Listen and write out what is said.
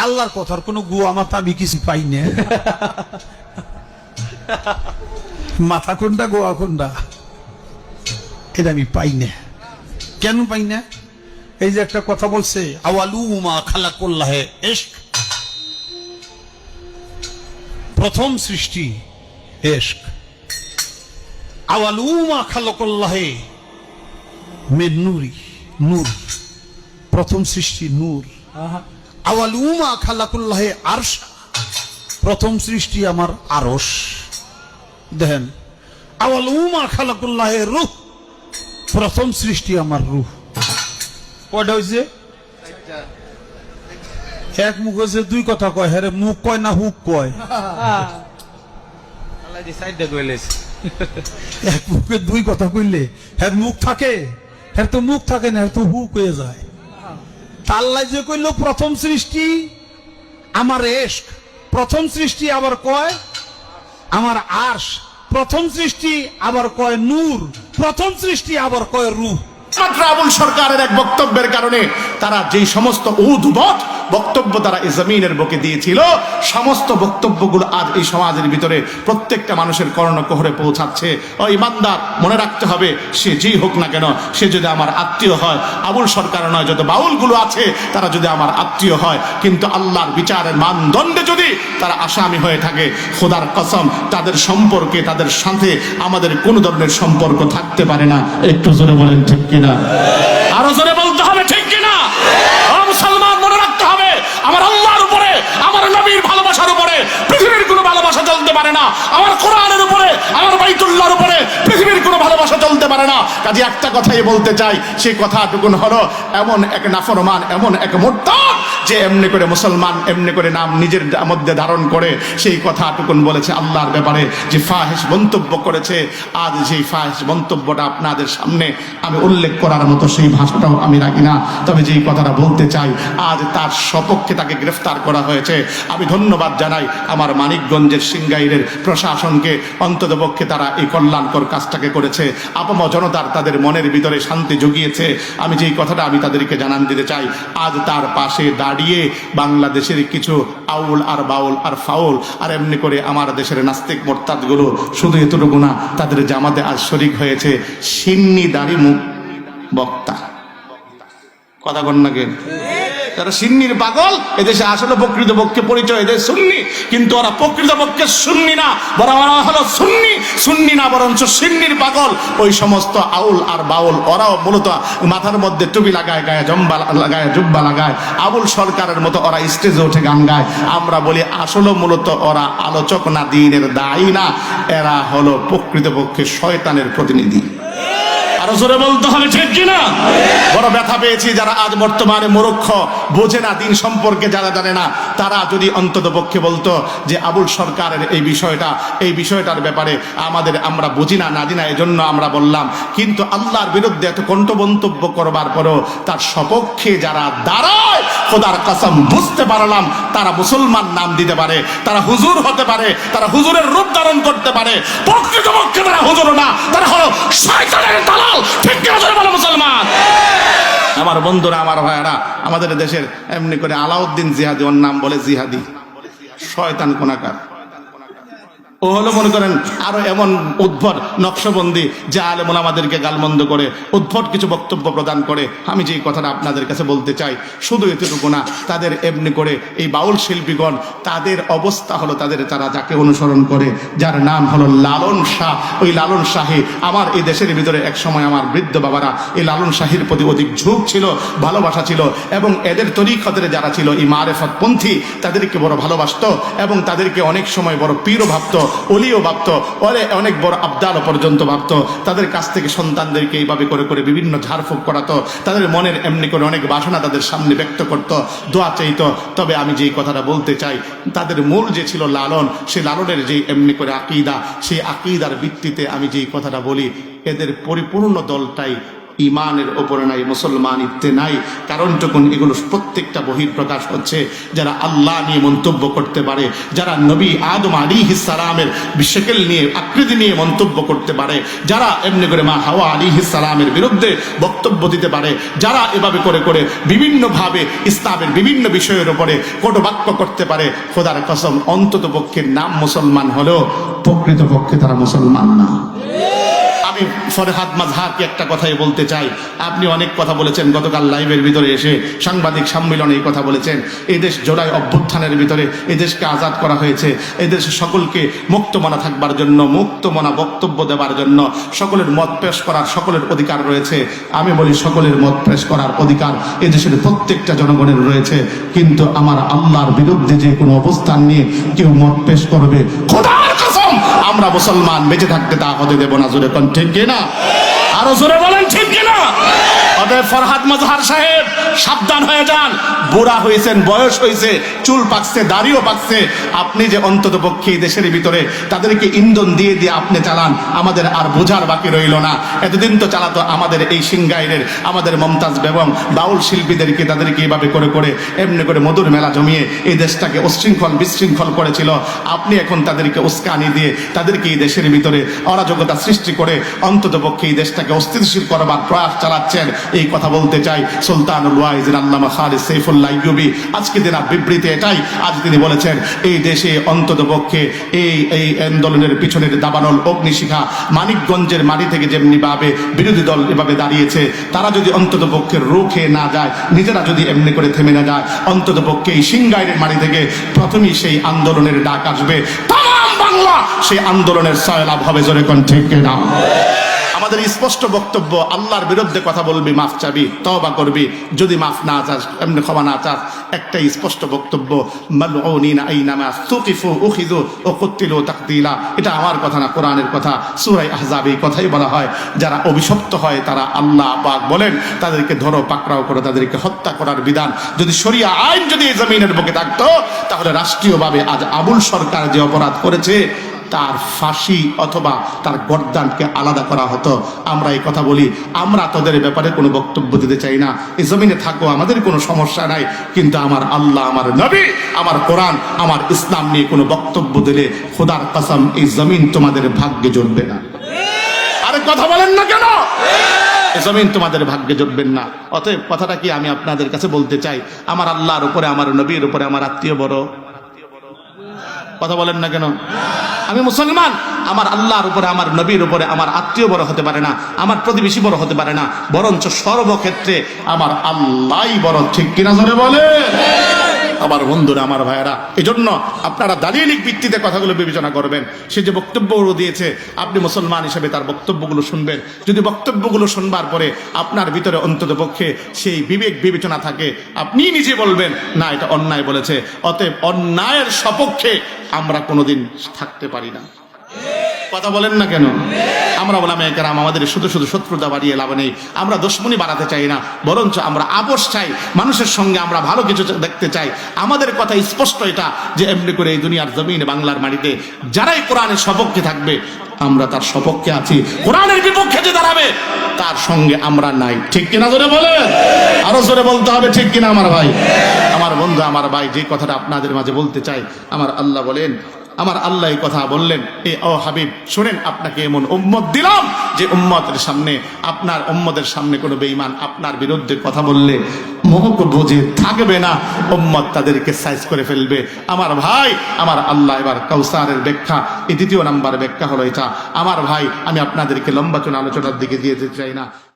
আল্লাহর কথার কোনো গুয়া মাথা আমি কিছু পাই না। মাথা কোনটা গোয়া কোনটা এটা আমি পাই না। কেন পাই না? এই যে একটা কথা বলছে, আওয়ালুমা খালাকুল্লাহে ইশক, প্রথম সৃষ্টি ইশক। আওয়ালুমা খালাকুল্লাহে মিন নূরি, নূর, প্রথম সৃষ্টি নূর। আওয়ালুমা খালাকুল্লাহে আরশ, প্রথম সৃষ্টি আমার আরশ। দেখেন, আওয়ালুমা খালাকুল্লাহে রূহ, প্রথম সৃষ্টি আমার রূহ। কয়টা হয়েছে? এক মুখ হয়েছে, দুই কথা কয়। হ্যাঁ, মুখ কয় না হুক কয়? এক মুখে দুই কথা কইলে হ্যাঁ মুখ থাকে? হ্যাঁ তো মুখ থাকে না, তো হুক হয়ে যায়। আল্লাহ যে কইল প্রথম সৃষ্টি আমার ইশক, প্রথম সৃষ্টি আবার কয় আমার আরশ, প্রথম সৃষ্টি আবার কয় নূর, প্রথম সৃষ্টি আবার কয় রূহ। মাত্র আবুল সরকারের এক বক্তব্যের কারণে তারা যেই সমস্ত উদ্ভট বক্তব্য তারা এই জমিনের বুকে দিয়েছিল, সমস্ত বক্তব্যগুলো আজ এই সমাজের ভিতরে প্রত্যেকটা মানুষের কর্ণকুহরে পৌঁছাচ্ছে। ও ইমানদার, মনে রাখতে হবে, সে যেই হোক না কেন, সে যদি আমার আত্মীয় হয়, আবুল সরকার নয়, যত বাউলগুলো আছে তারা যদি আমার আত্মীয় হয়, কিন্তু আল্লাহর বিচারের মানদণ্ডে যদি তারা আসামি হয়ে থাকে, খোদার কসম তাদের সম্পর্কে, তাদের সাথে আমাদের কোনো ধরনের সম্পর্ক থাকতে পারে না। একটু জোরে বলেন ঠিক কিনা? আরো জোরে বলতে হবে ঠিক কিনা? ও মুসলমান, মনে রাখতে হবে, আমার আল্লাহর উপরে, আমার নবীর ভালোবাসার উপরে পৃথিবীর কোনো ভালোবাসা চলতে পারে না। আমার কোরআনের উপরে, আমার বাইতুল্লাহর উপরে পৃথিবীর কোনো ভালোবাসা চলতে পারে না। কাজে একটা কথাই বলতে চাই, সেই কথাটুকুন হলো, এমন এক নাফরমান, এমন এক মুরতাদ যে এমনি করে মুসলমান, এমনি করে নাম নিজের মধ্যে ধারণ করে সেই কথাটুকুন বলেছে আল্লাহর ব্যাপারে, যে ফাহিশ মন্তব্য করেছে। আজ সেই ফাহিশ মন্তব্যটা আপনাদের সামনে আমি উল্লেখ করার মতো সেই ভাষাটাও আমি রাখি না। তবে যেই কথাটা বলতে চাই, আজ তার সপক্ষে তাকে গ্রেফতার করা হয়েছে। আমি ধন্যবাদ জানাই আমার মানিকগঞ্জের সিংগাইরের প্রশাসনকে, অন্ততপক্ষে তারা এই কল্যাণকর কাজটাকে করেছে। আপাম জনতার তাদের মনের ভিতরে শান্তি জুগিয়েছে। আমি যেই কথাটা আমি তাদেরকে জানান দিতে চাই, আজ তার পাশে দাঁড়িয়ে বাংলাদেশের কিছু আউল আর বাউল আর ফাউল আর এমনি করে আমার দেশের নাস্তিক মোরতাদগুলো শুধু এতটুকু না, তাদের জামাতে আজ শরিক হয়েছে সিন্নি দাড়ি মুখ বক্তা। কথা কন নাকি? তারা সিন্নির পাগল। এদেশে আসলে প্রকৃতপক্ষে পরিচয় এদের সুন্নি, কিন্তু ওরা প্রকৃতপক্ষে সুন্নি না, বরং ওরা হলো সুন্নি, সুন্নি না বরঞ্চ সিন্নির পাগল। ওই সমস্ত আউল আর বাউল ওরাও মূলত মাথার মধ্যে টুপি লাগায়, গায়ে জম্বা লাগায়, জুব্বা লাগায়, আবুল সরকারের মতো ওরা স্টেজে উঠে গান গায়। আমরা বলি আসলে মূলত ওরা আলোচক না, দ্বীনের দায়ী না, এরা হলো প্রকৃতপক্ষে শয়তানের প্রতিনিধি। আরো জোরে বলতে হবে ঠিক কিনা? বড় ব্যথা পেয়েছি যারা আজ বর্তমানে মূর্খ, বোঝে না, দিন সম্পর্কে যারা জানে না, তারা যদি অন্তত পক্ষে বলতো যে আবুল সরকারের এই বিষয়টার ব্যাপারে আমরা বুঝি না, না জানি না, এজন্য আমরা বললাম। কিন্তু আল্লাহর বিরুদ্ধে এত কণ্ঠ মন্তব্য করবার পরও তার সপক্ষে যারা দাঁড়ায়, খোদার কসম বুঝতে পারলাম তারা মুসলমান নাম দিতে পারে, তারা হুজুর হতে পারে, তারা হুজুরের রূপ ধারণ করতে পারে। প্রকৃতপক্ষে তারা হুজুর না, তারা হলো শয়তানের দালাল। ঠিক কিনা বলো মুসলমান? আমার বন্ধুরা, আমার ভাইয়েরা, আমাদের দেশের এমনি করে আলাউদ্দিন জিহাদি, ওর নাম বলে জিহাদি, শয়তান কোনাকার। ও হলো মনে করেন আরো এমন উদ্ভট নকশবন্দি যে আলেম ওলামাদেরকে গালমন্দ করে উদ্ভট কিছু বক্তব্য প্রদান করে। আমি যেই কথাটা আপনাদের কাছে বলতে চাই, শুধু এতটুকু না, তাদের এমনি করে এই বাউল শিল্পীগণ, তাদের অবস্থা হলো, তারা যাকে অনুসরণ করে, যার নাম হলো লালন শাহ। ওই লালন শাহী, আমার এই দেশের ভিতরে এক সময় আমার বৃদ্ধ বাবারা এই লালন শাহীর প্রতি অধিক ঝোঁক ছিল, ভালোবাসা ছিল, এবং এদের তরিকতের যারা ছিল এই মারেফতপন্থী, তাদেরকে বড় ভালোবাসত এবং তাদেরকে অনেক সময় বড় পীরও ভাবত, অলিও ভাবত, অনেক বড় আবদাল পর্যন্ত ভাবত। তাদের কাছ থেকে সন্তানদেরকে এইভাবে করে করে বিভিন্ন ঝাড়ফুঁক করাতো, তাদের মনের এমনি করে অনেক বাসনা তাদের সামনে ব্যক্ত করত, দোয়া চাইতো। তবে আমি যেই কথাটা বলতে চাই, তাদের মূল যে ছিল লালন, সেই লালনের যেই এমনি করে আকিদা, সেই আকিদার ভিত্তিতে আমি যেই কথাটা বলি, এদের পরিপূর্ণ দলটাই ইমানের ওপরে নাই, মুসলমানিত্বে নাই। কারণটুকুন এগুলো প্রত্যেকটা বহিঃপ্রকাশ হচ্ছে যারা আল্লাহ নিয়ে মন্তব্য করতে পারে, যারা নবী আদম আলাইহিস সালামের বিশকেল নিয়ে আকৃতি নিয়ে মন্তব্য করতে পারে, যারা এমনি করে মা হাওয়া আলাইহিস সালামের বিরুদ্ধে বক্তব্য দিতে পারে, যারা এভাবে করে করে বিভিন্নভাবে ইসলামের বিভিন্ন বিষয়ের উপরে কটুবাক্য করতে পারে, খোদার কসম অন্তত পক্ষে নাম মুসলমান হলেও প্রকৃত পক্ষে তারা মুসলমান না। আমি ফরহাদ মাজহারকে একটা কথাই বলতে চাই, আপনি অনেক কথা বলেছেন গতকাল লাইভের ভিতরে এসে, সাংবাদিক সম্মেলনে এই কথা বলেছেন, এই দেশ জুলাই অভ্যুত্থানের ভিতরে এই দেশকে আজাদ করা হয়েছে, এই দেশে সকলকে মুক্তমনা থাকবার জন্য, মুক্তমনা বক্তব্য দেওয়ার জন্য, সকলের মত পেশ করার সকলের অধিকার রয়েছে। আমি বলি সকলের মত পেশ করার অধিকার এই দেশের প্রত্যেকটা জনগণের রয়েছে, কিন্তু আমার আল্লাহর বিরুদ্ধে যে কোনো অবস্থান নিয়ে কেউ মত পেশ করবে, খোদার কসম আমরা মুসলমান বেঁচে থাকতে তা হতে দেব না। জোরে কোন ঠিক কিনা? আরো জোরে বলেন ঠিক কিনা? অতএব ফরহাদ মাজহার সাহেব সাবধান হয়ে যান, বুড়া হয়েছেন, বয়স হয়েছে, চুল পাকছে, দাড়িও পাকছে। আপনি যে অন্তত পক্ষে দেশের ভিতরে তাদেরকে ইন্ধন দিয়ে দিয়ে আপনি চালান, আমাদের আর বোঝার বাকি রইল না। এতদিন তো চালাতো আমাদের এই সিংগাইরের, আমাদের মমতাজ বেগম বাউল শিল্পীদেরকে, তাদেরকে এইভাবে করে করে এমনি করে মধুর মেলা জমিয়ে এই দেশটাকে উশৃঙ্খল বিশৃঙ্খল করেছিল। আপনি এখন তাদেরকে উস্কানি দিয়ে তাদেরকে এই দেশের ভিতরে অরাজকতা সৃষ্টি করে অন্তত পক্ষে এই দেশটাকে অস্থিতিশীল করবার প্রয়াস চালাচ্ছেন। এই কথা বলতে চাই, সুলতানুল ওয়াইজিন আল্লামা খালিদ সাইফুল্লাহ আইয়ুবী আজকে দিনা বিবৃতি এটাই, আজ তিনি বলেছেন এই দেশে অন্তত পক্ষে এই আন্দোলনের পিছনের দাবানল অগ্নিশিখা মানিকগঞ্জের মাটি থেকে যেমনি ভাবে বিরোধী দল এভাবে দাঁড়িয়েছে, তারা যদি অন্তত পক্ষে রুখে না যায়, নিজেরা যদি এমনি করে থেমে না যায়, অন্তত পক্ষে এই সিংগাইরের মাটি থেকে প্রথমেই সেই আন্দোলনের ডাক আসবে, তাম বাংলা সেই আন্দোলনের সয়লাভ হবে। জোরে কোন ঠিক কিনা? আমাদের স্পষ্ট বক্তব্য, আল্লাহর বিরুদ্ধে কথা বলবি মাফ চাবি, তওবা করবি, যদি মাফ না চাস, এমনি ক্ষমা না চাস, একটাই স্পষ্ট বক্তব্য, মালউনিনা আইনামা সুকিফু উখিযু ওয়া কুতিলু তাকতিলা। এটা আমার কথা না, কোরআনের কথা। সূরা আহজাবে কথাই বলা হয়, যারা অভিশপ্ত হয় তারা আল্লাহ পাক বলেন তাদেরকে ধরো, পাকড়াও করো, তাদেরকে হত্যা করার বিধান যদি শরিয়া আইন যদি এই জমিনের বুকে থাকতো, তাহলে রাষ্ট্রীয়ভাবে আজ আবুল সরকার যে অপরাধ করেছে তার ফাঁসি অথবা তার গর্দানকে আলাদা করা হতো। আমরা এই কথা বলি, আমরা তোদের ব্যাপারে কোনো বক্তব্য দিতে চাই না, এই জমিনে থাকো, আমাদের কোনো সমস্যা নাই, কিন্তু আমার আল্লাহ, আমার নবী, আমার কোরআন, আমার ইসলাম নিয়ে কোনো বক্তব্য দিলে খোদার কসম এই জমিন তোমাদের ভাগ্যে জুটবে না। আরে কথা বলেন না কেন? এই জমিন তোমাদের ভাগ্যে জুটবেন না। অতএব কথাটা কি আমি আপনাদের কাছে বলতে চাই, আমার আল্লাহর উপরে, আমার নবীর উপরে আমার আত্মীয় বড়? কথা বলেন না কেন? আমি মুসলমান, আমার আল্লাহর উপরে, আমার নবীর উপরে আমার আত্মীয় বড় হতে পারে না, আমার প্রতিবেশী বড় হতে পারে না, বরঞ্চ সর্বক্ষেত্রে আমার আল্লাহই বড়। ঠিক কিনা জোরে বলে? আমার বন্ধুরা, আমার ভাইয়েরা, এই জন্য আপনারা দালিলিক ভিত্তিতে কথাগুলো বিবেচনা করবেন। সে যে বক্তব্যগুলো দিয়েছে, আপনি মুসলমান হিসেবে তার বক্তব্যগুলো শুনবেন। যদি বক্তব্যগুলো শুনবার পরে আপনার ভিতরে অন্তত পক্ষে সেই বিবেক বিবেচনা থাকে, আপনি নিজে বলবেন না এটা অন্যায় বলেছে। অতএব অন্যায়ের সপক্ষে আমরা কোনোদিন থাকতে পারি না। কথা বলেন না কেন? আমরা ওলামায়ে কেরাম আমাদের শুধু শুধু শত্রুতা বাড়িয়ে লাভ নেই, আমরা দুশমনি বাড়াতে চাই না, বরঞ্চ আমরা আপোষ চাই, মানুষের সঙ্গে আমরা ভালো কিছু দেখতে চাই। আমাদের কথা স্পষ্ট এটা যে এমনি করে এই দুনিয়ার জমিনে বাংলার মাটিতে যারাই কোরআনের সপক্ষে থাকবে আমরা তার সপক্ষে আছি, কোরআনের বিপক্ষে যে দাঁড়াবে তার সঙ্গে আমরা নাই। ঠিক কিনা জোরে বলেন? আরো জোরে বলতে হবে ঠিক কিনা আমার ভাই, আমার বন্ধু, আমার ভাই। যে কথাটা আপনাদের মাঝে বলতে চাই, আমার আল্লাহ বলেন, আমার আল্লাহ এই কথা বললেন, এ ও হাবিব শুনেন, আপনাকে এমন উম্মত দিলাম যে উম্মতের সামনে, আপনার উম্মতের সামনে কোনো বেঈমান আপনার বিরুদ্ধে কথা বললে মুখ বুঝে থাকবে না, উম্মত তাদেরকে সাইজ করে ফেলবে। আমার ভাই, আমার আল্লাহ এবার কাউসারের ব্যাখ্যা, এই দ্বিতীয় নাম্বার ব্যাখ্যা হলো এটা। আমার ভাই, আমি আপনাদেরকে লম্বা চূড়া আলোচনার দিকে দিয়ে যেতে চাই না।